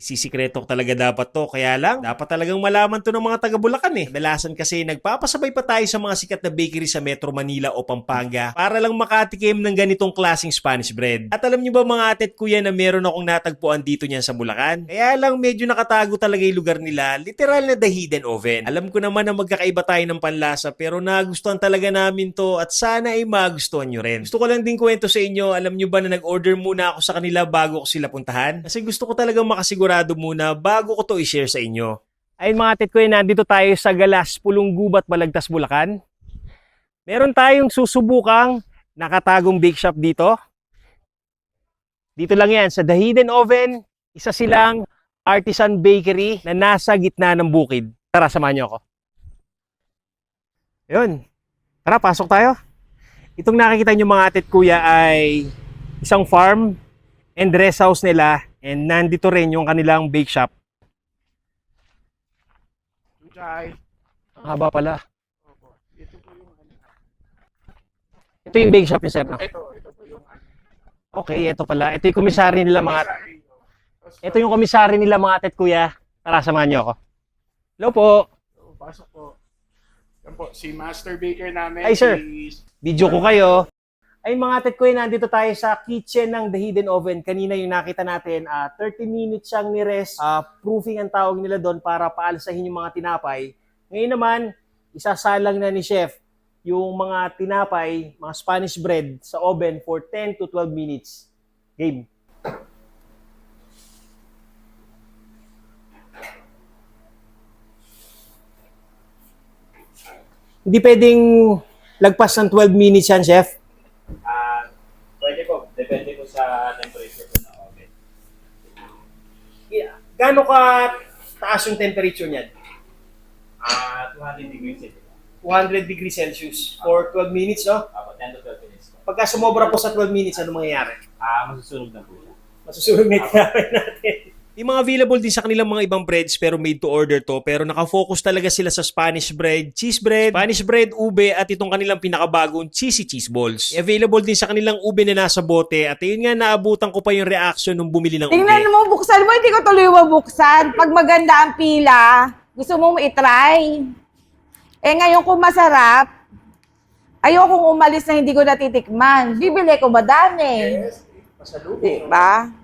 Sisikreto talaga dapat to. Kaya lang, dapat talagang malaman to ng mga taga Bulacan eh. Kadalasan kasi nagpapasabay pa tayo sa mga sikat na bakery sa Metro Manila o Pampanga para lang makatikim ng ganitong klaseng Spanish bread. At alam nyo ba mga ate at kuya na meron akong natagpuan dito niyan sa Bulacan? Kaya lang medyo nakatago talaga yung lugar nila, literal na the hidden oven. Alam ko naman na magkakaiba tayo ng panlasa pero nagustuhan talaga namin to at sana ay magustuhan nyo rin. Gusto ko lang din kwento sa inyo, alam nyo ba na nag-order muna ako sa kanila bago ko sila puntahan? Kasi gusto ko talagang makasigurado muna bago ko to i-share sa inyo. Ayun mga tit ko, nandito tayo sa Galas, Pulong Gubat, Balagtas, Bulacan. Meron tayong susubukang nakatagong bake shop dito. Dito lang yan, sa The Hidden Oven, isa silang artisan bakery na nasa gitna ng bukid. Tara, samahan niyo ako. Yun. Tara, pasok tayo. Itong nakikita niyo mga atit kuya ay isang farm and rest house nila. And nandito rin yung kanilang bake shop. Ang haba pala. Ito yung bake shop niya, sir. No? Ito po yung Okay, ito pala. Ito yung komisari nila mga... Ito yung komisari nila mga atit kuya. Tara, samahan niyo ako. Hello po. pasok po. Yan po, si Master Baker namin. Ay, sir. Si... Video ko kayo. Ay mga atit ko, nandito tayo sa kitchen ng The Hidden Oven. Kanina yung nakita natin, 30 minutes siyang ni-rest. Proofing ang tawag nila doon para paalasahin yung mga tinapay. Ngayon naman, isasalang na ni chef yung mga tinapay, mga Spanish bread sa oven for 10 to 12 minutes. Game. Hindi pwedeng lagpas ng 12 minutes yan, chef. Pwede po. Depende po sa temperature po ng oven. Yeah. Gaano ka taas yung temperature niyan? 200 degrees Celsius. 200 degrees Celsius for 12 minutes, no? Apo, 10 to 12 minutes po. Pagka sumobra po sa 12 minutes, ano mangyayari? Masusunog na po siya. Masusunog na yung tinapay natin. Yung mga available din sa kanilang mga ibang breads pero made to order to. Pero nakafocus talaga sila sa Spanish bread, Spanish bread, ube at itong kanilang pinakabagong cheesy cheese balls. Available din sa kanilang ube na nasa bote at ayun nga naabutan ko pa yung reaction nung bumili ng ube. Tingnan mo, buksan mo, hindi ko tuloy mabuksan. Pag maganda ang pila, gusto mo itry. Eh ngayon kung masarap, ayokong umalis na hindi ko natitikman. Bibili ko madami. Yes, pasalubong. Diba?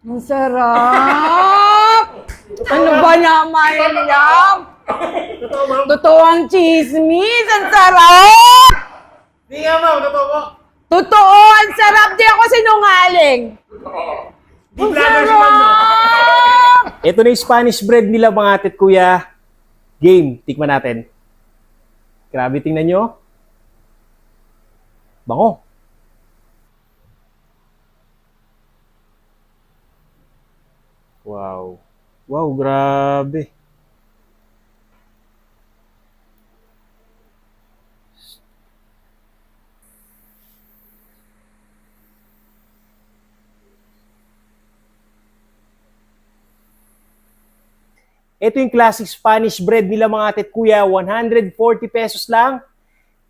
Ang sarap! Ano ba naman yan? Totoo ang chismis. Ang sarap! Di nga ma'am, totoo po. Totoo, ang sarap. Di ako sinungaling. Ang sarap! Ito na yung Spanish bread nila mga atit kuya. Game, tikman natin. Grabe, tingnan nyo. Bango. Wow. Wow, grabe. Ito yung classic Spanish bread nila mga atit kuya, 140 pesos lang,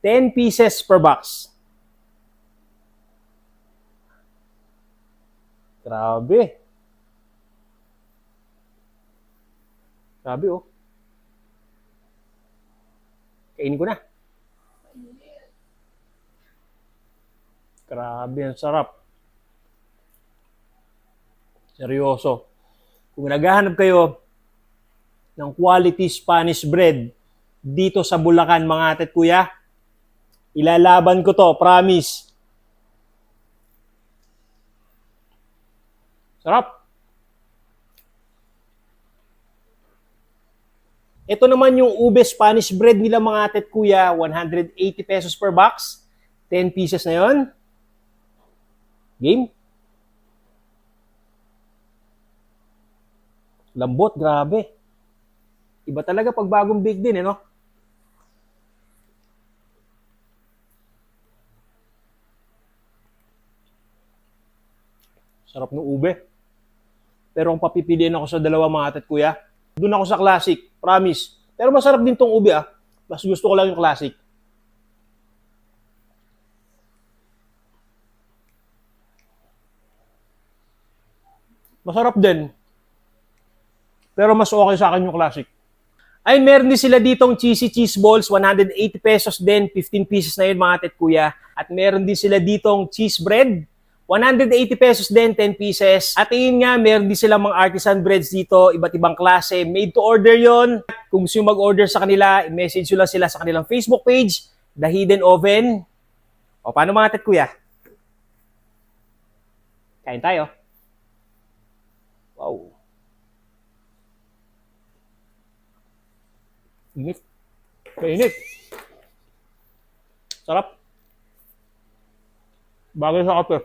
10 pieces per box. Grabe. Grabe oh. Kainin ko na. Grabe, ang sarap. Seryoso. Kung naghahanap kayo ng quality Spanish bread dito sa Bulacan, mga ate at kuya, ilalaban ko to, promise. Sarap. Ito naman yung ube Spanish bread nila mga ate at kuya, 180 pesos per box, 10 pieces na yon. Game. Lambot, grabe. Iba talaga pag bagong bake din, no? Sarap ng ube. Pero ang papipiliin ako sa dalawa mga ate at kuya, doon ako sa classic, promise. Pero masarap din tong ube Mas gusto ko lang yung classic. Masarap din. Pero mas okay sa akin yung classic. Ay, meron din sila ditong cheesy cheese balls, 180 pesos din, 15 pieces na yun mga tet kuya. At meron din sila ditong cheese bread, 180 pesos din, 10 pieces. At yun nga, meron din sila mga artisan breads dito, iba't ibang klase. Made to order yon. Kung gusto nyo mag-order sa kanila, i-message nyo lang sila sa kanilang Facebook page, The Hidden Oven. O, paano mga tet kuya? Kain tayo. Wow. Init. Kainit. Sarap. Bagay sa kape.